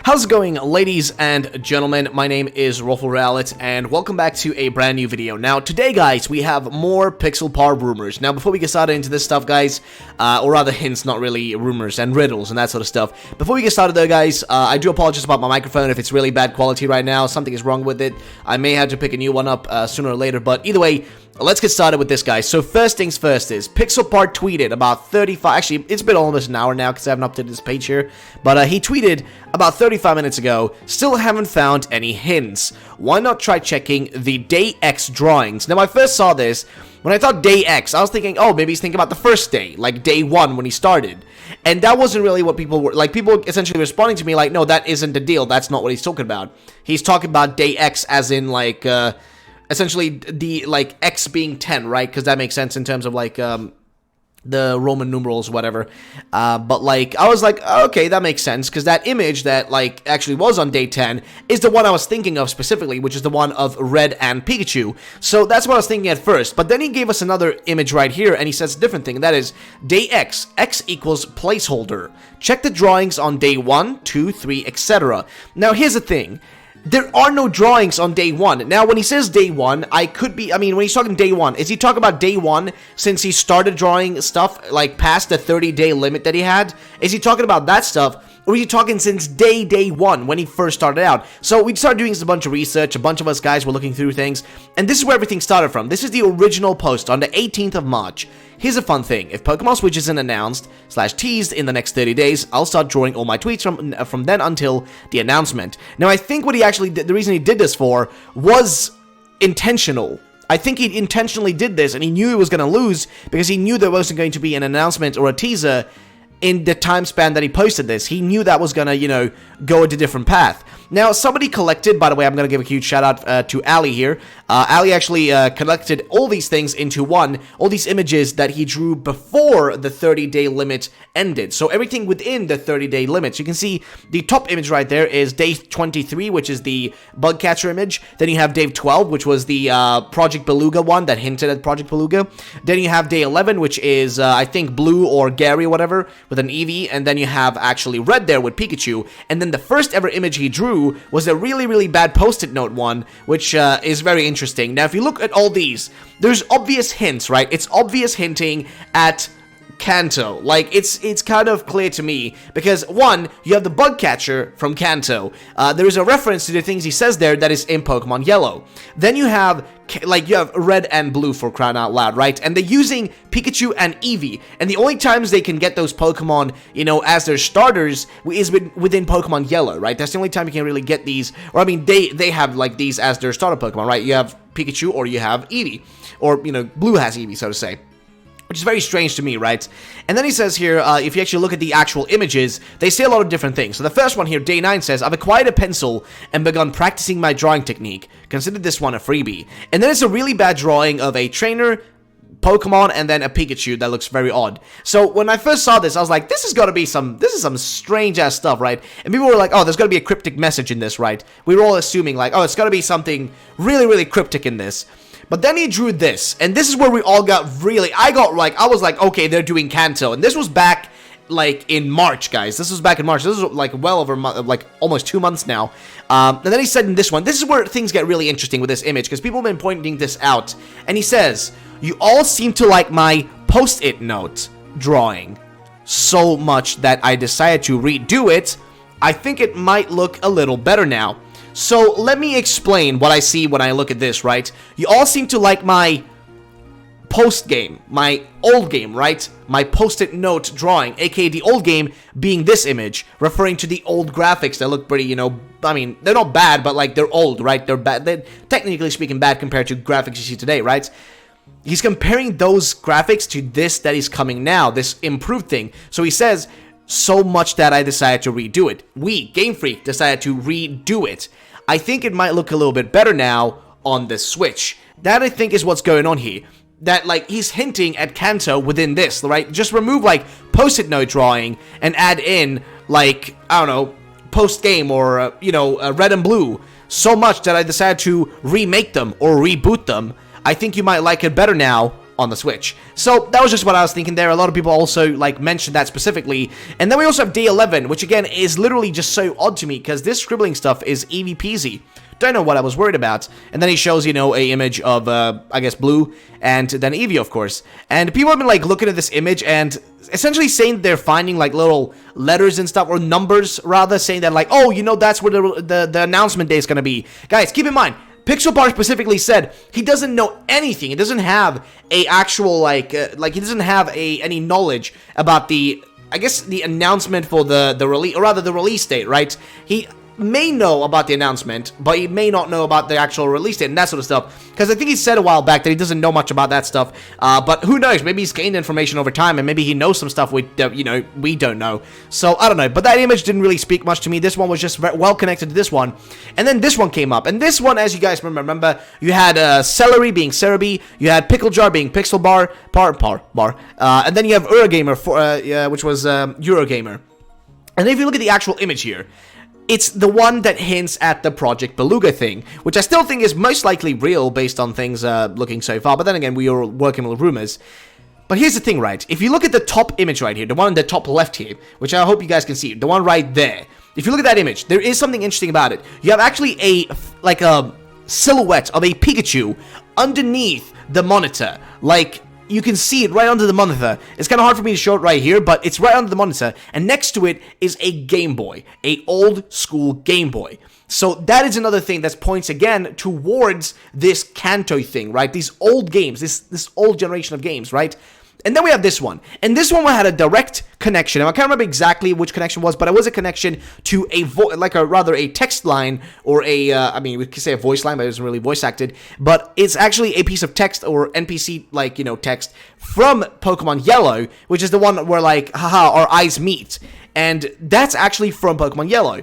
How's it going, ladies and gentlemen? My name is Realit, and welcome back to a brand new video. Now, today, guys, we have more Pixelpar rumors. Now, before we get started into this stuff, guys, or rather hints, not really rumors and riddles and that sort of stuff. Before we get started, though, guys, I do apologize about my microphone if it's really bad quality right now. Something is wrong with it. I may have to pick a new one up sooner or later, but either way, let's get started with this, guys. So first things first is Pixelpar tweeted about 35, actually it's been almost an hour now because I haven't updated this page here, but he tweeted about 35 minutes ago, still haven't found any hints. Why not try checking the Day X drawings? Now I first saw this, when I thought Day X, I was thinking, oh, maybe he's thinking about the first day, like day 1 when he started. And that wasn't really what people were, like, people essentially responding to me like, no, that isn't the deal, that's not what he's talking about. He's talking about Day X as in, like, essentially the, like, X being 10, right? Because that makes sense in terms of, like, the Roman numerals, whatever. But, like, I was like, okay, that makes sense, because that image that, like, actually was on day 10 is the one I was thinking of specifically, which is the one of Red and Pikachu. So that's what I was thinking at first. But then he gave us another image right here, and he says a different thing, and that is Day X, X equals placeholder. Check the drawings on day 1, 2, 3, etc. Now, here's the thing. There are no drawings on day 1. Now, when he says day 1, when he's talking day 1, is he talking about day 1 since he started drawing stuff, like, past the 30-day limit that he had? Is he talking about that stuff? Or are you talking since day 1, when he first started out? So we started doing a bunch of research, a bunch of us guys were looking through things, and this is where everything started from. This is the original post on the 18th of March. Here's a fun thing. If Pokemon Switch isn't announced / teased in the next 30 days, I'll start drawing all my tweets from then until the announcement. Now, I think what he actually did, the reason he did this for was intentional. I think he intentionally did this, and he knew he was going to lose because he knew there wasn't going to be an announcement or a teaser in the time span that he posted this. He knew that was gonna, you know, go a different path. Now, somebody collected, by the way, I'm gonna give a huge shout out to Ali here. Ali actually collected all these things into one, all these images that he drew before the 30-day limit ended. So everything within the 30-day limit. So you can see the top image right there is day 23, which is the bug catcher image. Then you have day 12, which was the Project Beluga one that hinted at Project Beluga. Then you have day 11, which is, I think, Blue or Gary, whatever, with an Eevee. And then you have actually Red there with Pikachu. And then the first ever image he drew was a really, really bad post-it note one, which is very interesting. Now, if you look at all these, there's obvious hints, right? It's obvious hinting at KANTO. Like, it's kind of clear to me, because one, you have the bug catcher from KANTO. There is a reference to the things he says there that is in Pokemon Yellow. Then you have, like, you have Red and Blue, for crying out loud, right? And they're using Pikachu and Eevee, and the only times they can get those Pokemon, you know, as their starters is within Pokemon Yellow, right? That's the only time you can really get these, or I mean, they have, like, these as their starter Pokemon, right? You have Pikachu or you have Eevee, or, you know, Blue has Eevee, so to say. Which is very strange to me, right? And then he says here, if you actually look at the actual images, they say a lot of different things. So the first one here, day 9, says, I've acquired a pencil and begun practicing my drawing technique. Consider this one a freebie. And then it's a really bad drawing of a trainer, Pokemon, and then a Pikachu that looks very odd. So when I first saw this, I was like, this is some strange ass stuff, right? And people were like, oh, there's gotta be a cryptic message in this, right? We were all assuming, like, oh, it's gotta be something really, really cryptic in this. But then he drew this, and this is where we all got really, I was like, okay, they're doing KANTO, and this was back, like, in March, guys. This was back in March. This was, like, well over, like, almost 2 months now. And then he said in this one, this is where things get really interesting with this image, because people have been pointing this out, and he says, you all seem to like my post-it note drawing so much that I decided to redo it. I think it might look a little better now. So, let me explain what I see when I look at this, right? You all seem to like my post game, my old game, right? My post-it note drawing, aka the old game being this image, referring to the old graphics that look pretty, you know, I mean, they're not bad, but, like, they're old, right? They're bad, they're technically speaking bad compared to graphics you see today, right? He's comparing those graphics to this that is coming now, this improved thing. So he says, so much that I decided to redo it. We, Game Freak, decided to redo it. I think it might look a little bit better now on the Switch. That, I think, is what's going on here. That, like, he's hinting at KANTO within this, right? Just remove, like, post-it note drawing and add in, like, I don't know, post-game or, you know, Red and Blue. So much that I decided to remake them or reboot them. I think you might like it better now on the Switch. So that was just what I was thinking there. A lot of people also like mentioned that specifically. And then we also have day 11, which again is literally just so odd to me because this scribbling stuff is easy peasy. Don't know what I was worried about. And then he shows, you know, a image of, I guess, Blue, and then Eevee, of course. And people have been, like, looking at this image and essentially saying they're finding, like, little letters and stuff, or numbers, rather, saying that, like, oh, you know, that's where the announcement day is going to be. Guys, keep in mind, Pixelpar specifically said he doesn't know anything. He doesn't have a actual, like he doesn't have any knowledge about the, I guess, the announcement for the release, or rather the release date, right? He may know about the announcement, but he may not know about the actual release date and that sort of stuff, because I think he said a while back that he doesn't know much about that stuff, but who knows, maybe he's gained information over time, and maybe he knows some stuff we don't know, so I don't know, but that image didn't really speak much to me. This one was just very well connected to this one, and then this one came up, and this one, as you guys remember, you had Celery being Cerebi, you had Pickle Jar being Pixelbar, and then you have Eurogamer, which was Eurogamer, and if you look at the actual image here, it's the one that hints at the Project Beluga thing, which I still think is most likely real based on things looking so far, but then again, we are working with rumors. But here's the thing, right? If you look at the top image right here, the one on the top left here, which I hope you guys can see, the one right there, if you look at that image, there is something interesting about it. You have actually a silhouette of a Pikachu underneath the monitor, like, you can see it right under the monitor. It's kind of hard for me to show it right here, but it's right under the monitor. And next to it is a Game Boy, a old school Game Boy. So that is another thing that points again towards this KANTO thing, right? These old games, this old generation of games, right? And then we have this one. And this one had a direct connection. I can't remember exactly which connection was, but it was a connection to a text line, or I mean, we could say a voice line, but it wasn't really voice acted. But it's actually a piece of text, or NPC, like, you know, text from Pokemon Yellow, which is the one where, like, haha, our eyes meet. And that's actually from Pokemon Yellow.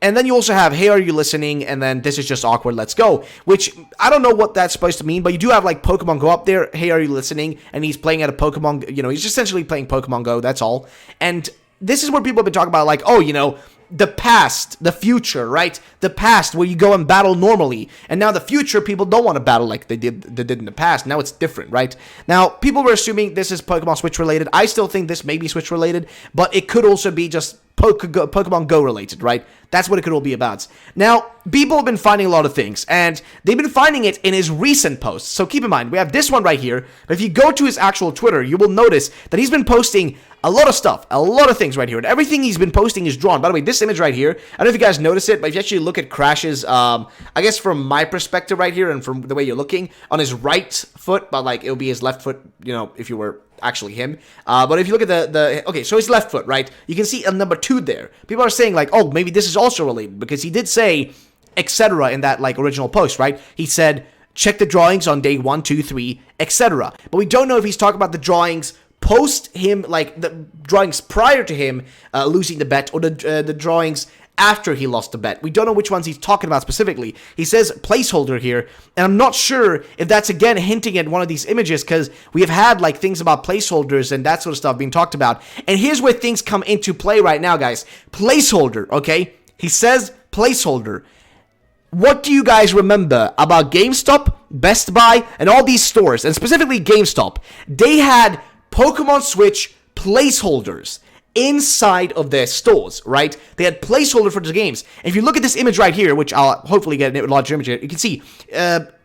And then you also have, hey, are you listening? And then this is just awkward, let's go. Which, I don't know what that's supposed to mean, but you do have, like, Pokemon Go up there, hey, are you listening? And he's playing at a Pokemon, you know, he's essentially playing Pokemon Go, that's all. And this is where people have been talking about, like, oh, you know, the past, the future, right? The past, where you go and battle normally. And now the future, people don't want to battle like they did in the past. Now it's different, right? Now, people were assuming this is Pokemon Switch related. I still think this may be Switch related, but it could also be just Pokemon Go related, right? That's what it could all be about. Now, people have been finding a lot of things, and they've been finding it in his recent posts. So keep in mind, we have this one right here, but if you go to his actual Twitter, you will notice that he's been posting a lot of stuff, a lot of things right here, and everything he's been posting is drawn. By the way, this image right here, I don't know if you guys notice it, but if you actually look at Crash's, I guess from my perspective right here, and from the way you're looking, on his right foot, but like, it'll be his left foot, you know, if you were actually him, but if you look at okay, so his left foot, right, you can see a number 2 there. People are saying, like, oh, maybe this is also related, because he did say, etc. in that, like, original post, right? He said, check the drawings on day 1, 2, 3, etc. But we don't know if he's talking about the drawings post him, like, the drawings prior to him losing the bet, or the drawings after he lost the bet. We don't know which ones he's talking about specifically. He says placeholder here, and I'm not sure if that's again hinting at one of these images, because we have had, like, things about placeholders and that sort of stuff being talked about. And here's where things come into play right now, guys. Placeholder, okay? He says placeholder. What do you guys remember about GameStop, Best Buy, and all these stores, and specifically GameStop? They had Pokemon Switch placeholders inside of their stores, right? They had placeholder for the games. And if you look at this image right here, which I'll hopefully get a larger image here, you can see,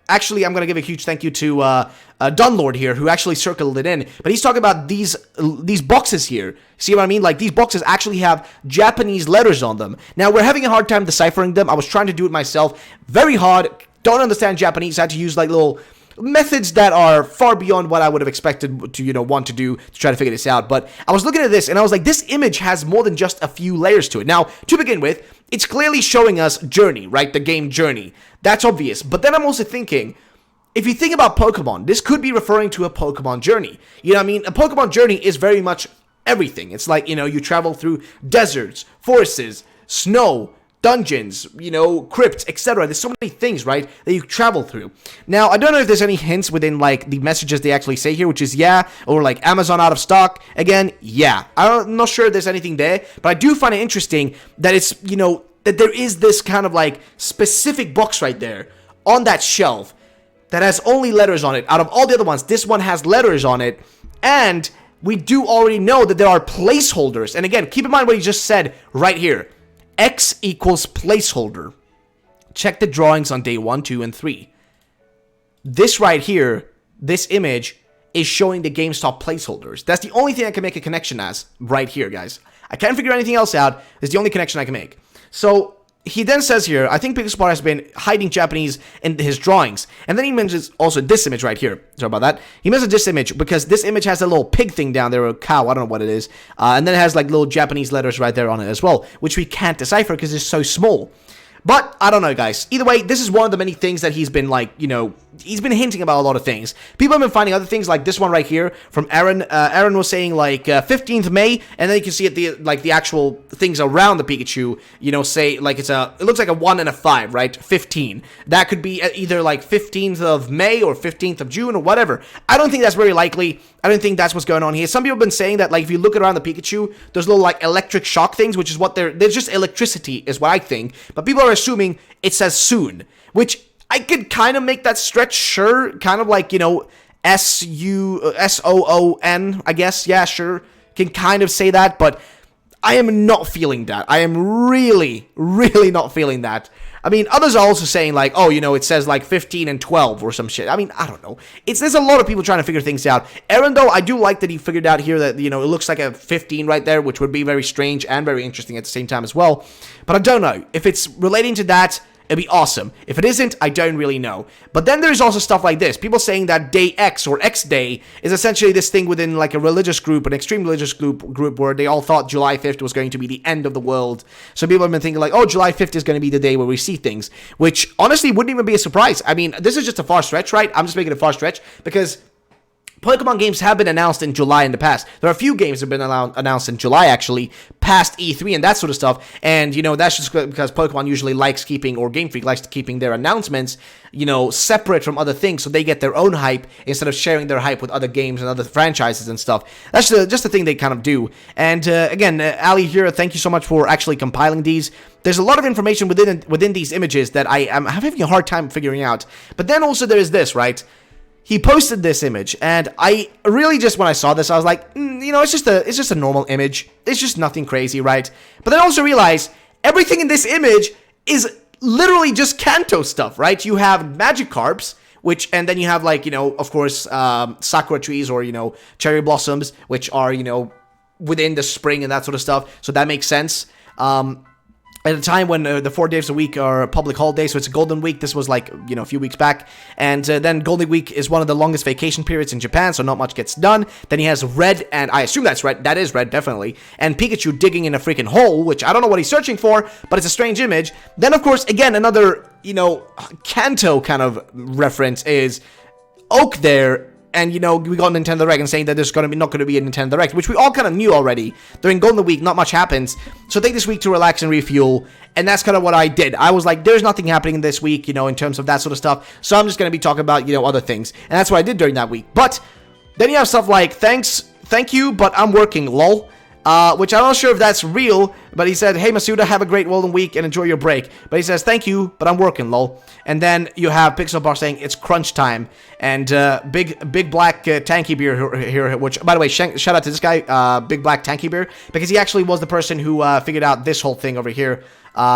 actually, I'm going to give a huge thank you to Dunlord here, who actually circled it in. But he's talking about these boxes here. See what I mean? Like, these boxes actually have Japanese letters on them. Now, we're having a hard time deciphering them. I was trying to do it myself. Very hard. Don't understand Japanese. I had to use, like, little methods that are far beyond what I would have expected to, you know, want to do to try to figure this out. But I was looking at this, and I was like, this image has more than just a few layers to it. Now, to begin with, it's clearly showing us Journey, right? The game Journey. That's obvious. But then I'm also thinking, if you think about Pokemon, this could be referring to a Pokemon Journey. You know what I mean? A Pokemon Journey is very much everything. It's like, you know, you travel through deserts, forests, snow, dungeons, you know, crypts, etc. There's so many things, right, that you travel through. Now, I don't know if there's any hints within, like, the messages they actually say here, which is yeah, or like Amazon out of stock. Again, yeah. I'm not sure if there's anything there, but I do find it interesting that it's, you know, that there is this kind of, like, specific box right there on that shelf that has only letters on it. Out of all the other ones, this one has letters on it. And we do already know that there are placeholders. And again, keep in mind what he just said right here. X equals placeholder. Check the drawings on day 1, 2, and 3. This right here, this image, is showing the GameStop placeholders. That's the only thing I can make a connection as right here, guys. I can't figure anything else out. It's the only connection I can make. So he then says here, I think Pixelpar has been hiding Japanese in his drawings. And then he mentions also this image right here. Sorry about that. He mentions this image because this image has a little pig thing down there, or a cow, I don't know what it is. And then it has like little Japanese letters right there on it as well, which we can't decipher because it's so small. But, I don't know, guys. Either way, this is one of the many things that he's been, like, you know, he's been hinting about a lot of things. People have been finding other things, like this one right here from Aaron. Aaron was saying, like, 15th May, and then you can see it, the actual things around the Pikachu, you know, say, like, it looks like a 1 and a 5, right? 15. That could be either, like, 15th of May or 15th of June or whatever. I don't think that's very likely. I don't think that's what's going on here. Some people have been saying that, like, if you look around the Pikachu, there's little, like, electric shock things, which is what there's just electricity, is what I think. But people are assuming it says soon, which I could kind of make that stretch, sure. Kind of like, you know, S-O-O-N, I guess. Yeah, sure. Can kind of say that, but I am not feeling that. I am really, really not feeling that. I mean, others are also saying, like, oh, you know, it says, like, 15 and 12 or some shit. I mean, I don't know. There's a lot of people trying to figure things out. Aaron, though, I do like that he figured out here that, you know, it looks like a 15 right there, which would be very strange and very interesting at the same time as well. But I don't know. If it's relating to that, it'd be awesome. If it isn't, I don't really know. But then there's also stuff like this. People saying that Day X or X Day is essentially this thing within like a religious group, an extreme religious group where they all thought July 5th was going to be the end of the world. So people have been thinking like, oh, July 5th is going to be the day where we see things, which honestly wouldn't even be a surprise. I mean, this is just a far stretch, right? I'm just making it a far stretch because Pokemon games have been announced in July in the past. There are a few games that have been announced in July, actually, past E3 and that sort of stuff. And, you know, that's just because Pokemon usually likes keeping, or Game Freak likes keeping their announcements, you know, separate from other things, so they get their own hype instead of sharing their hype with other games and other franchises and stuff. That's just the thing they kind of do. And, again, Ali here, thank you so much for actually compiling these. There's a lot of information within these images that I'm having a hard time figuring out. But then also there is this, right? He posted this image, and I really just, when I saw this, I was like, you know, it's just a normal image. It's just nothing crazy, right? But then I also realized everything in this image is literally just Kanto stuff, right? You have Magikarps, and then you have, like, you know, of course, Sakura trees or, you know, cherry blossoms, which are, you know, within the spring and that sort of stuff. So that makes sense. At a time when the 4 days a week are public holidays, so it's a Golden Week. This was like, you know, a few weeks back. And then Golden Week is one of the longest vacation periods in Japan, so not much gets done. Then he has Red, and I assume that's Red. That is Red, definitely. And Pikachu digging in a freaking hole, which I don't know what he's searching for, but it's a strange image. Then, of course, again, another, you know, Kanto kind of reference is Oak there. And, you know, we got Nintendo Direct and saying that there's not going to be a Nintendo Direct, which we all kind of knew already. During Golden Week, not much happens. So take this week to relax and refuel. And that's kind of what I did. I was like, there's nothing happening this week, you know, in terms of that sort of stuff. So I'm just going to be talking about, you know, other things. And that's what I did during that week. But then you have stuff like, thank you, but I'm working, lol. Which I'm not sure if that's real, but he said, hey Masuda, have a great Golden Week and enjoy your break. But he says, thank you, but I'm working, lol. And then you have Pixelpar saying, it's crunch time. And Big Black Tanky Beer here, which, by the way, shout out to this guy, Big Black Tanky Beer, because he actually was the person who figured out this whole thing over here.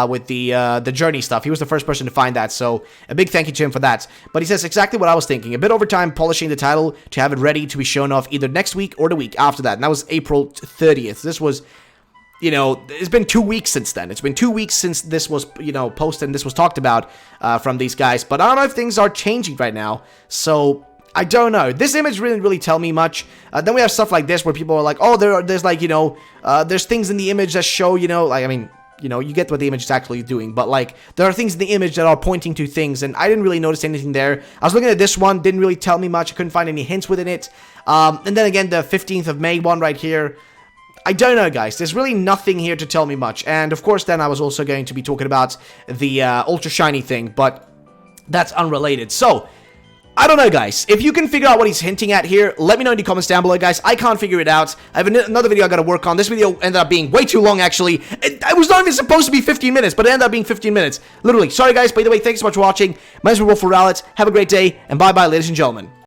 With the journey stuff. He was the first person to find that, so a big thank you to him for that. But he says exactly what I was thinking. A bit over time polishing the title to have it ready to be shown off either next week or the week after that. And that was April 30th. This was, you know, it's been 2 weeks since then. It's been 2 weeks since this was, you know, posted and this was talked about from these guys. But I don't know if things are changing right now, so I don't know. This image didn't really tell me much. Then we have stuff like this where people are like, oh, there's like, you know, there's things in the image that show, you know, like, I mean, you know, you get what the image is actually doing, but, like, there are things in the image that are pointing to things, and I didn't really notice anything there. I was looking at this one, didn't really tell me much. I couldn't find any hints within it. And then again, the 15th of May one right here. I don't know, guys. There's really nothing here to tell me much. And, of course, then I was also going to be talking about the Ultra Shiny thing, but that's unrelated. So, I don't know, guys. If you can figure out what he's hinting at here, let me know in the comments down below, guys. I can't figure it out. I have another video I gotta work on. This video ended up being way too long, actually. It was not even supposed to be 15 minutes, but it ended up being 15 minutes. Literally. Sorry, guys. By the way, thanks so much for watching. My name is Rumours. Have a great day, and bye-bye, ladies and gentlemen.